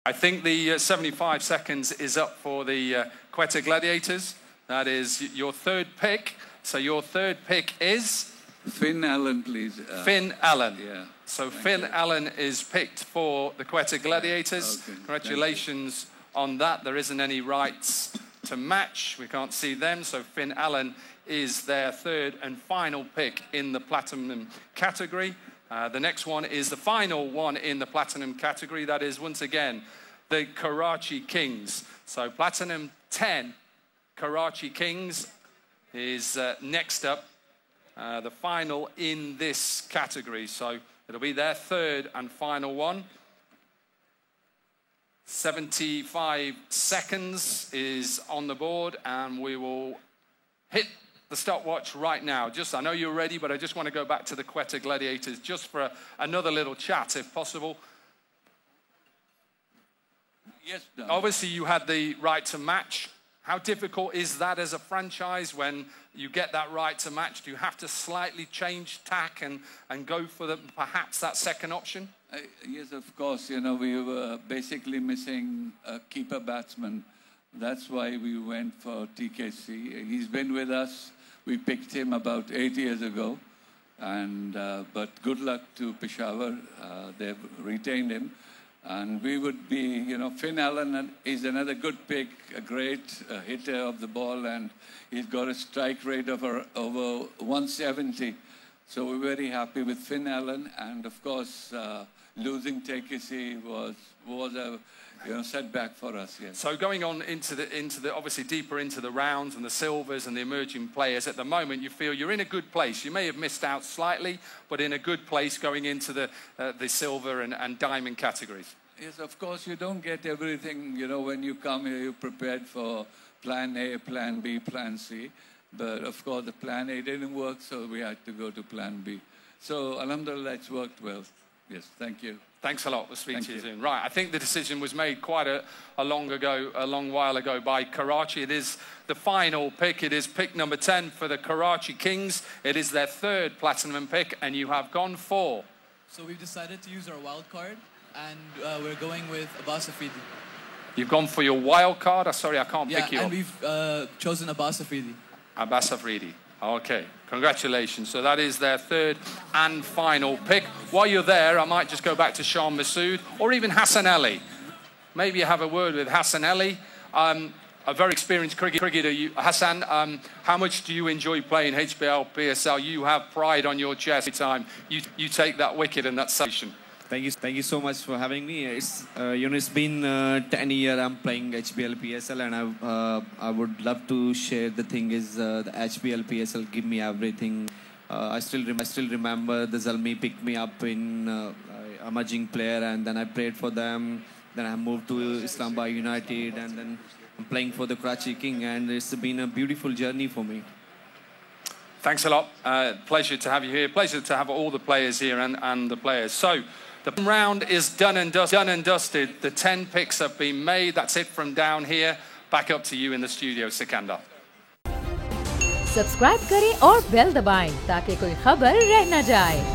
I think the 75 seconds is up for the Quetta Gladiators. That is your third pick. So your third pick is? Finn Allen, please. Finn Allen. Yeah. So Finn Allen is picked for the Quetta Gladiators. Okay. Congratulations on that. There isn't any rights to match. We can't see them. So Finn Allen is their third and final pick in the Platinum category. The next one is the final one in the Platinum category. That is, once again, the Karachi Kings. So Platinum 10, Karachi Kings is next up. The final in this category. So it'll be their third and final one. 75 seconds is on the board, and we will hit the stopwatch right now. I know you're ready, but I just want to go back to the Quetta Gladiators just for another little chat, if possible. Yes, Don. Obviously, you had the right to match. How difficult is that as a franchise when you get that right to match? Do you have to slightly change tack and go for perhaps that second option? Yes, of course. You know, we were basically missing a keeper batsman. That's why we went for TKC. He's been with us. We picked him about 8 years ago. But good luck to Peshawar. They've retained him. And we would be, you know, Finn Allen is another good pick, a great hitter of the ball, and he's got a strike rate of over 170. So we're very happy with Finn Allen. And of course, losing TKC was a setback for us. Yes. So going on into the obviously deeper into the rounds and the silvers and the emerging players, at the moment you feel you're in a good place. You may have missed out slightly, but in a good place going into the silver and diamond categories. Yes, of course you don't get everything. You know, when you come here, you're prepared for plan A, plan B, plan C. But of course the plan A didn't work, so we had to go to plan B. So alhamdulillah, it's worked well. Yes, thank you. Thanks a lot. We'll speak to you soon. Right, I think the decision was made quite a long while ago by Karachi. It is the final pick. It is pick number 10 for the Karachi Kings. It is their third platinum pick, and you have gone for? So we've decided to use our wild card, and we're going with Abbas Afridi. You've gone for your wild card? Sorry, I can't pick you up. And we've chosen Abbas Afridi. Abbas Afridi. Okay, congratulations. So that is their third and final pick. While you're there, I might just go back to Sean Masood or even Hassan Ali. Maybe you have a word with Hassan Ali, a very experienced cricketer. Hassan, how much do you enjoy playing HBL, PSL? You have pride on your chest every time you take that wicket and that celebration. Thank you so much for having me. It's it's been 10 years I'm playing HBL PSL, and I would love to share. The thing is, the HBL PSL give me everything. I still remember the Zalmi picked me up in emerging player, and then I played for them. Then I moved to Islamabad United, and then I'm playing for the Karachi King, and it's been a beautiful journey for me. Thanks a lot. Pleasure to have you here. Pleasure to have all the players here and the players. So the round is done and dusted. The 10 picks have been made. That's it from down here. Back up to you in the studio, Sikandar. Subscribe करें और bell दबाएं ताकि कोई खबर रह न जाए।